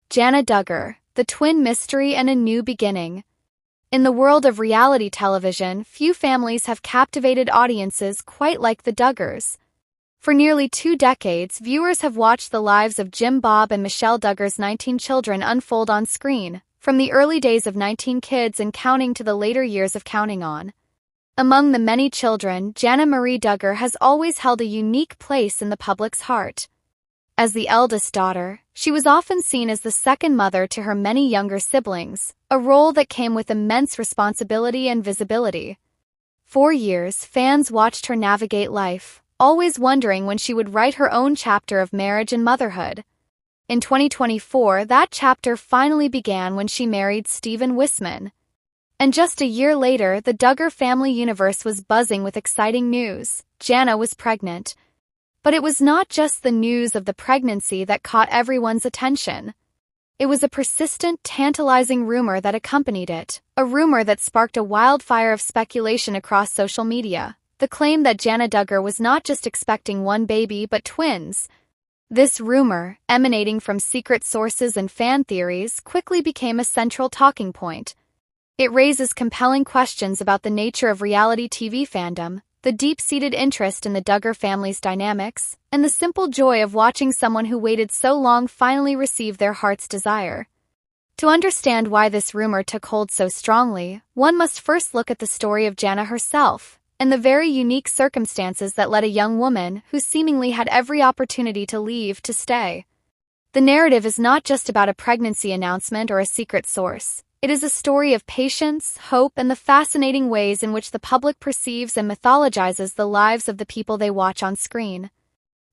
Jana Duggar, the twin mystery and a new beginning. In the world of reality television, few families have captivated audiences quite like the Duggars. For nearly 2 decades, viewers have watched the lives of Jim Bob and Michelle Duggar's 19 children unfold on screen, from the early days of 19 Kids and Counting to the later years of Counting On. Among the many children, Jana Marie Duggar has always held a unique place in the public's heart. As the eldest daughter, she was often seen as the second mother to her many younger siblings, a role that came with immense responsibility and visibility. For years, fans watched her navigate life, always wondering when she would write her own chapter of marriage and motherhood. In 2024, that chapter finally began when she married Stephen Wisman. And just a year later, the Duggar family universe was buzzing with exciting news. Jana was pregnant. But it was not just the news of the pregnancy that caught everyone's attention. It was a persistent, tantalizing rumor that accompanied it, a rumor that sparked a wildfire of speculation across social media, the claim that Jana Duggar was not just expecting one baby but twins. This rumor, emanating from secret sources and fan theories, quickly became a central talking point. It raises compelling questions about the nature of reality TV fandom, the deep-seated interest in the Duggar family's dynamics, and the simple joy of watching someone who waited so long finally receive their heart's desire. To understand why this rumor took hold so strongly, one must first look at the story of Jana herself, and the very unique circumstances that led a young woman who seemingly had every opportunity to leave to stay. The narrative is not just about a pregnancy announcement or a secret source. It is a story of patience, hope, and the fascinating ways in which the public perceives and mythologizes the lives of the people they watch on screen.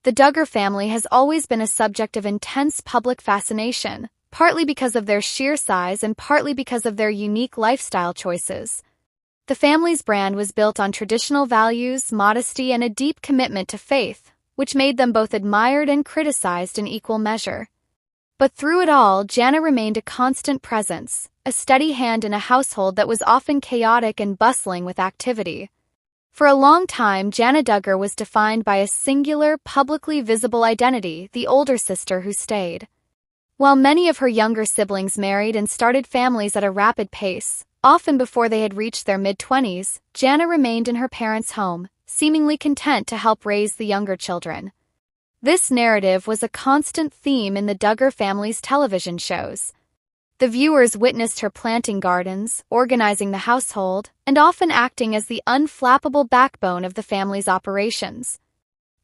The Duggar family has always been a subject of intense public fascination, partly because of their sheer size and partly because of their unique lifestyle choices. The family's brand was built on traditional values, modesty, and a deep commitment to faith, which made them both admired and criticized in equal measure. But through it all, Jana remained a constant presence, a steady hand in a household that was often chaotic and bustling with activity. For a long time, Jana Duggar was defined by a singular, publicly visible identity, the older sister who stayed. While many of her younger siblings married and started families at a rapid pace, often before they had reached their mid-20s, Jana remained in her parents' home, seemingly content to help raise the younger children. This narrative was a constant theme in the Duggar family's television shows. The viewers witnessed her planting gardens, organizing the household, and often acting as the unflappable backbone of the family's operations.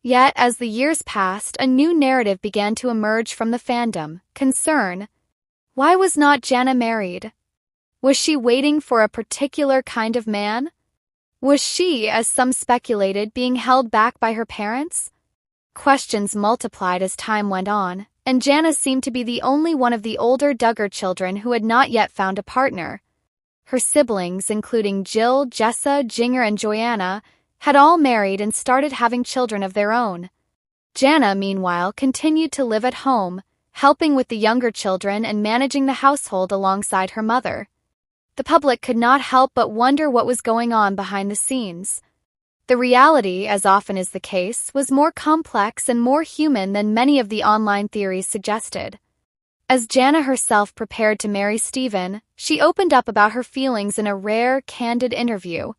Yet, as the years passed, a new narrative began to emerge from the fandom: concern. Why was not Jana married? Was she waiting for a particular kind of man? Was she, as some speculated, being held back by her parents? Questions multiplied as time went on, and Jana seemed to be the only one of the older Duggar children who had not yet found a partner. Her siblings, including Jill, Jessa, Jinger, and Joanna, had all married and started having children of their own. Jana, meanwhile, continued to live at home, helping with the younger children and managing the household alongside her mother. The public could not help but wonder what was going on behind the scenes. The reality, as often is the case, was more complex and more human than many of the online theories suggested. As Jana herself prepared to marry Stephen, she opened up about her feelings in a rare, candid interview.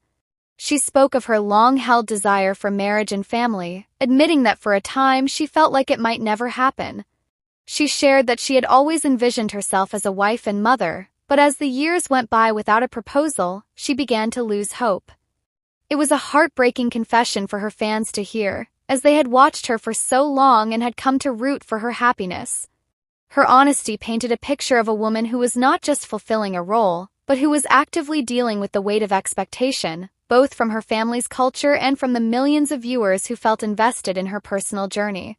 She spoke of her long-held desire for marriage and family, admitting that for a time she felt like it might never happen. She shared that she had always envisioned herself as a wife and mother, but as the years went by without a proposal, she began to lose hope. It was a heartbreaking confession for her fans to hear, as they had watched her for so long and had come to root for her happiness. Her honesty painted a picture of a woman who was not just fulfilling a role, but who was actively dealing with the weight of expectation, both from her family's culture and from the millions of viewers who felt invested in her personal journey.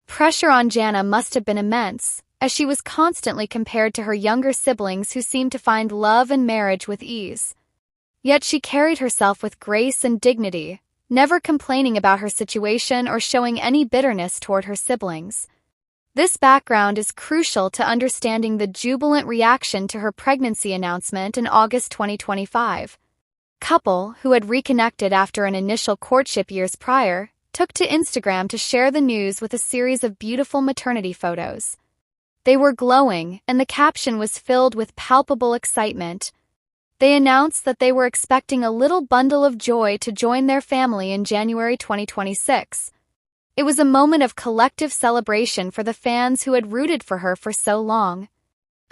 Pressure on Jana must have been immense, as she was constantly compared to her younger siblings who seemed to find love and marriage with ease. Yet she carried herself with grace and dignity, never complaining about her situation or showing any bitterness toward her siblings. This background is crucial to understanding the jubilant reaction to her pregnancy announcement in August 2025. Couple, who had reconnected after an initial courtship years prior, took to Instagram to share the news with a series of beautiful maternity photos. They were glowing, and the caption was filled with palpable excitement. They announced that they were expecting a little bundle of joy to join their family in January 2026. It was a moment of collective celebration for the fans who had rooted for her for so long.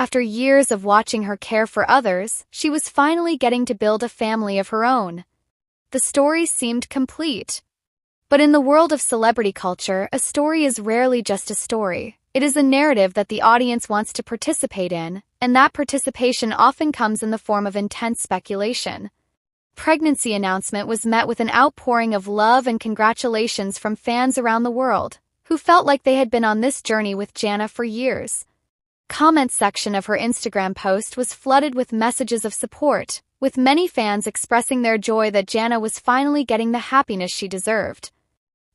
After years of watching her care for others, she was finally getting to build a family of her own. The story seemed complete. But in the world of celebrity culture, a story is rarely just a story. It is a narrative that the audience wants to participate in, and that participation often comes in the form of intense speculation. Pregnancy announcement was met with an outpouring of love and congratulations from fans around the world, who felt like they had been on this journey with Jana for years. Comment section of her Instagram post was flooded with messages of support, with many fans expressing their joy that Jana was finally getting the happiness she deserved.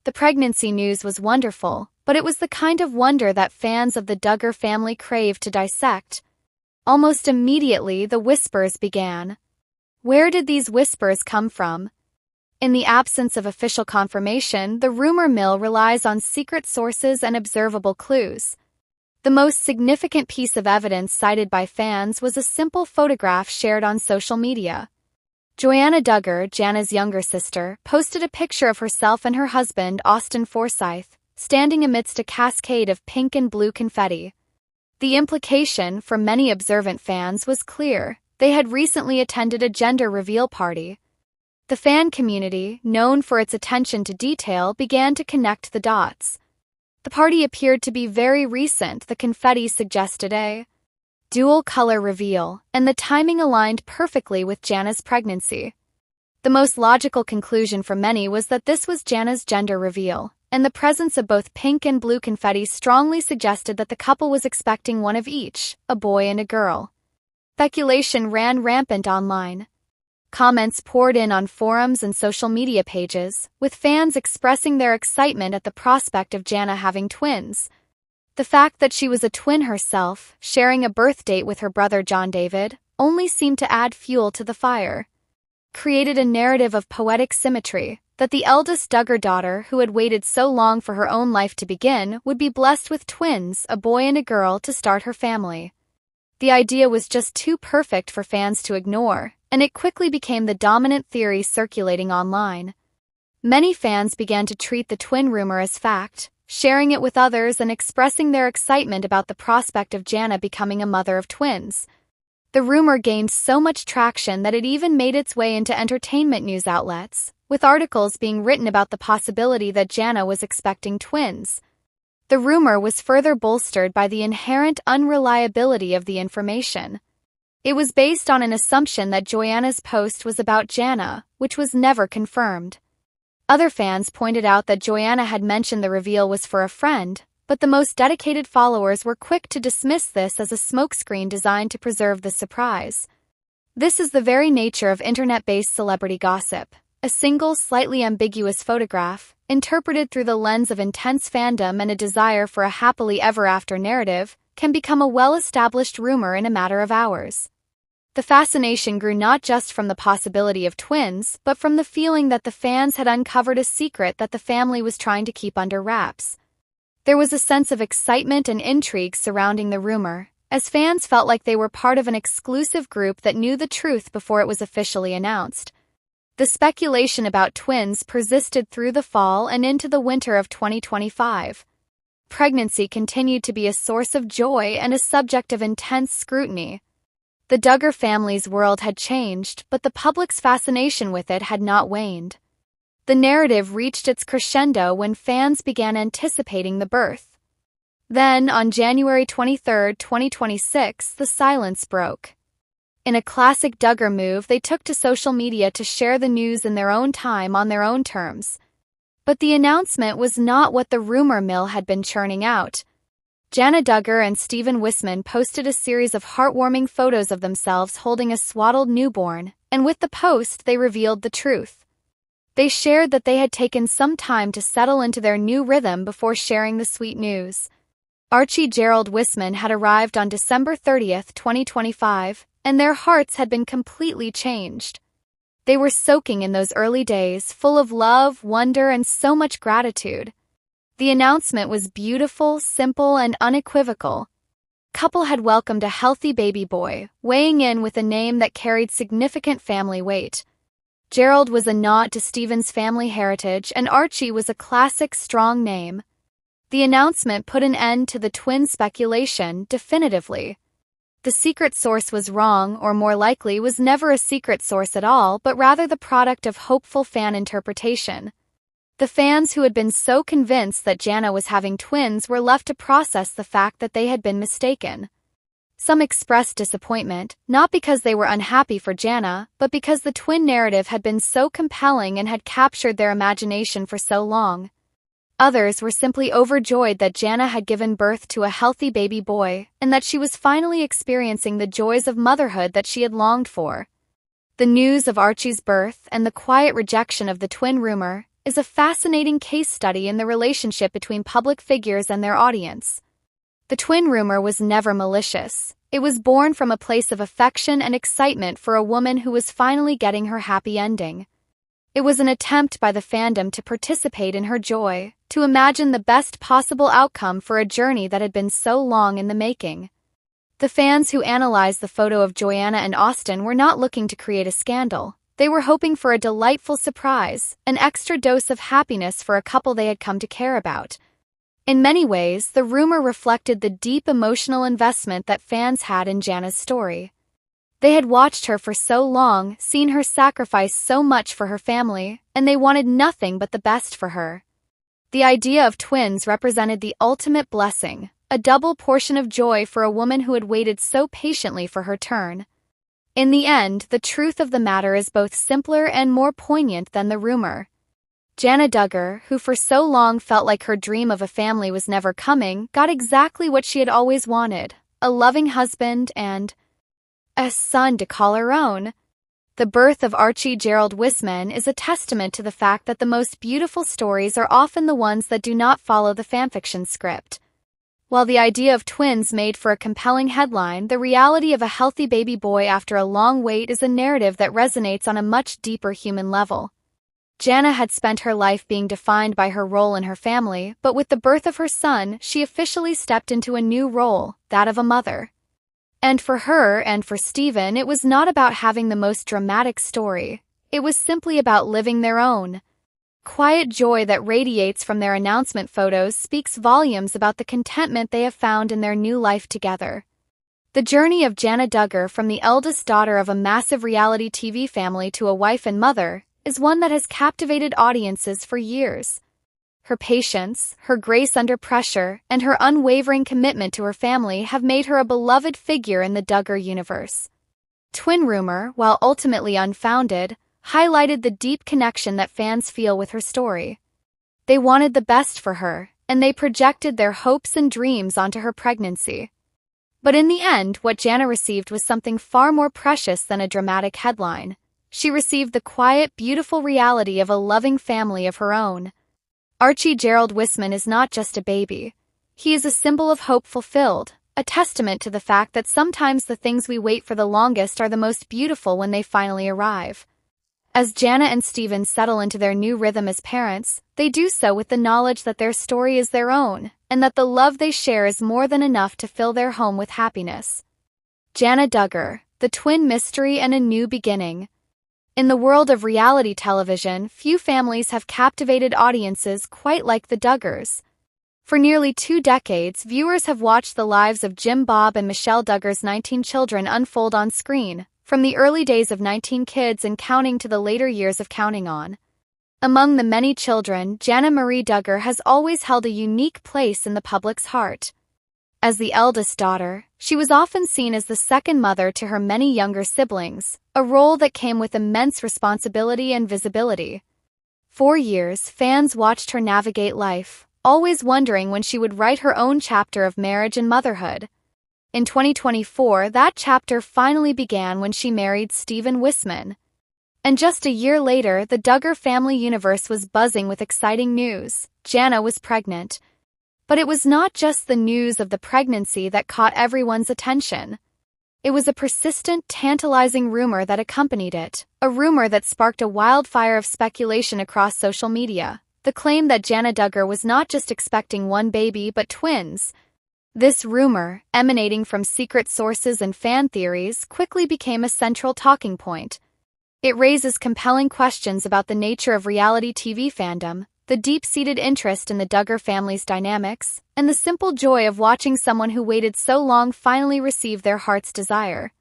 The pregnancy news was wonderful, but it was the kind of wonder that fans of the Duggar family craved to dissect. Almost immediately, the whispers began. Where did these whispers come from? In the absence of official confirmation, the rumor mill relies on secret sources and observable clues. The most significant piece of evidence cited by fans was a simple photograph shared on social media. Jana Duggar, Jana's younger sister, posted a picture of herself and her husband, Austin Forsyth, standing amidst a cascade of pink and blue confetti. The implication, for many observant fans, was clear. They had recently attended a gender reveal party. The fan community, known for its attention to detail, began to connect the dots. The party appeared to be very recent. The confetti suggested a dual-color reveal, and the timing aligned perfectly with Jana's pregnancy. The most logical conclusion for many was that this was Jana's gender reveal, and the presence of both pink and blue confetti strongly suggested that the couple was expecting one of each, a boy and a girl. Speculation ran rampant online. Comments poured in on forums and social media pages, with fans expressing their excitement at the prospect of Jana having twins. The fact that she was a twin herself, sharing a birth date with her brother John David, only seemed to add fuel to the fire. Created a narrative of poetic symmetry, that the eldest Duggar daughter, who had waited so long for her own life to begin, would be blessed with twins, a boy and a girl, to start her family. The idea was just too perfect for fans to ignore, and it quickly became the dominant theory circulating online. Many fans began to treat the twin rumor as fact, sharing it with others and expressing their excitement about the prospect of Jana becoming a mother of twins. The rumor gained so much traction that it even made its way into entertainment news outlets, with articles being written about the possibility that Jana was expecting twins. The rumor was further bolstered by the inherent unreliability of the information. It was based on an assumption that Jana's post was about Jana, which was never confirmed. Other fans pointed out that Jana had mentioned the reveal was for a friend, but the most dedicated followers were quick to dismiss this as a smokescreen designed to preserve the surprise. This is the very nature of internet-based celebrity gossip. A single, slightly ambiguous photograph, interpreted through the lens of intense fandom and a desire for a happily ever after narrative, can become a well-established rumor in a matter of hours. The fascination grew not just from the possibility of twins, but from the feeling that the fans had uncovered a secret that the family was trying to keep under wraps. There was a sense of excitement and intrigue surrounding the rumor, as fans felt like they were part of an exclusive group that knew the truth before it was officially announced. The speculation about twins persisted through the fall and into the winter of 2025. Pregnancy continued to be a source of joy and a subject of intense scrutiny. The Duggar family's world had changed, but the public's fascination with it had not waned. The narrative reached its crescendo when fans began anticipating the birth. Then, on January 23, 2026, the silence broke. In a classic Duggar move, they took to social media to share the news in their own time on their own terms. But the announcement was not what the rumor mill had been churning out. Jana Duggar and Stephen Wisman posted a series of heartwarming photos of themselves holding a swaddled newborn, and with the post they revealed the truth. They shared that they had taken some time to settle into their new rhythm before sharing the sweet news. Archie Gerald Wisman had arrived on December 30, 2025, and their hearts had been completely changed. They were soaking in those early days, full of love, wonder, and so much gratitude. The announcement was beautiful, simple, and unequivocal. couple had welcomed a healthy baby boy, weighing in with a name that carried significant family weight. Gerald was a nod to Stephen's family heritage, and Archie was a classic, strong name. The announcement put an end to the twin speculation definitively. The secret source was wrong, or more likely was never a secret source at all, but rather the product of hopeful fan interpretation. The fans who had been so convinced that Jana was having twins were left to process the fact that they had been mistaken. Some expressed disappointment, not because they were unhappy for Jana, but because the twin narrative had been so compelling and had captured their imagination for so long. Others were simply overjoyed that Jana had given birth to a healthy baby boy, and that she was finally experiencing the joys of motherhood that she had longed for. The news of Archie's birth and the quiet rejection of the twin rumor is a fascinating case study in the relationship between public figures and their audience. The twin rumor was never malicious. It was born from a place of affection and excitement for a woman who was finally getting her happy ending. It was an attempt by the fandom to participate in her joy, to imagine the best possible outcome for a journey that had been so long in the making. The fans who analyzed the photo of Joanna and Austin were not looking to create a scandal. They were hoping for a delightful surprise, an extra dose of happiness for a couple they had come to care about. In many ways, the rumor reflected the deep emotional investment that fans had in Jana's story. They had watched her for so long, seen her sacrifice so much for her family, and they wanted nothing but the best for her. The idea of twins represented the ultimate blessing, a double portion of joy for a woman who had waited so patiently for her turn. In the end, the truth of the matter is both simpler and more poignant than the rumor. Jana Duggar, who for so long felt like her dream of a family was never coming, got exactly what she had always wanted: a loving husband and a son to call her own. The birth of Archie Gerald Wisman is a testament to the fact that the most beautiful stories are often the ones that do not follow the fanfiction script. While the idea of twins made for a compelling headline, the reality of a healthy baby boy after a long wait is a narrative that resonates on a much deeper human level. Jana had spent her life being defined by her role in her family, but with the birth of her son, she officially stepped into a new role, that of a mother. And for her and for Stephen, it was not about having the most dramatic story. It was simply about living their own. Quiet joy that radiates from their announcement photos speaks volumes about the contentment they have found in their new life together. The journey of Jana Duggar from the eldest daughter of a massive reality TV family to a wife and mother is one that has captivated audiences for years. Her patience, her grace under pressure, and her unwavering commitment to her family have made her a beloved figure in the Duggar universe. Twin rumor, while ultimately unfounded, highlighted the deep connection that fans feel with her story. They wanted the best for her, and they projected their hopes and dreams onto her pregnancy. But in the end, what Jana received was something far more precious than a dramatic headline. She received the quiet, beautiful reality of a loving family of her own. Archie Gerald Wisman is not just a baby. He is a symbol of hope fulfilled, a testament to the fact that sometimes the things we wait for the longest are the most beautiful when they finally arrive. As Jana and Stephen settle into their new rhythm as parents, they do so with the knowledge that their story is their own, and that the love they share is more than enough to fill their home with happiness. Jana Duggar, the twin mystery and a new beginning. In the world of reality television, few families have captivated audiences quite like the Duggars. For nearly 2 decades, viewers have watched the lives of Jim Bob and Michelle Duggar's 19 children unfold on screen, from the early days of 19 Kids and Counting to the later years of Counting On. Among the many children, Jana Marie Duggar has always held a unique place in the public's heart. As the eldest daughter, she was often seen as the second mother to her many younger siblings, a role that came with immense responsibility and visibility. For years, fans watched her navigate life, always wondering when she would write her own chapter of marriage and motherhood. In 2024, that chapter finally began when she married Stephen Wisman. And just a year later, the Duggar family universe was buzzing with exciting news. Jana was pregnant. But it was not just the news of the pregnancy that caught everyone's attention. It was a persistent, tantalizing rumor that accompanied it, a rumor that sparked a wildfire of speculation across social media. The claim that Jana Duggar was not just expecting one baby but twins. This rumor, emanating from secret sources and fan theories, quickly became a central talking point. It raises compelling questions about the nature of reality TV fandom, the deep-seated interest in the Duggar family's dynamics, and the simple joy of watching someone who waited so long finally receive their heart's desire.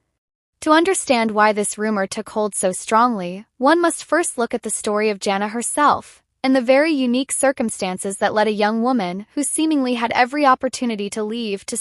To understand why this rumor took hold so strongly, one must first look at the story of Jana herself, and the very unique circumstances that led a young woman who seemingly had every opportunity to leave to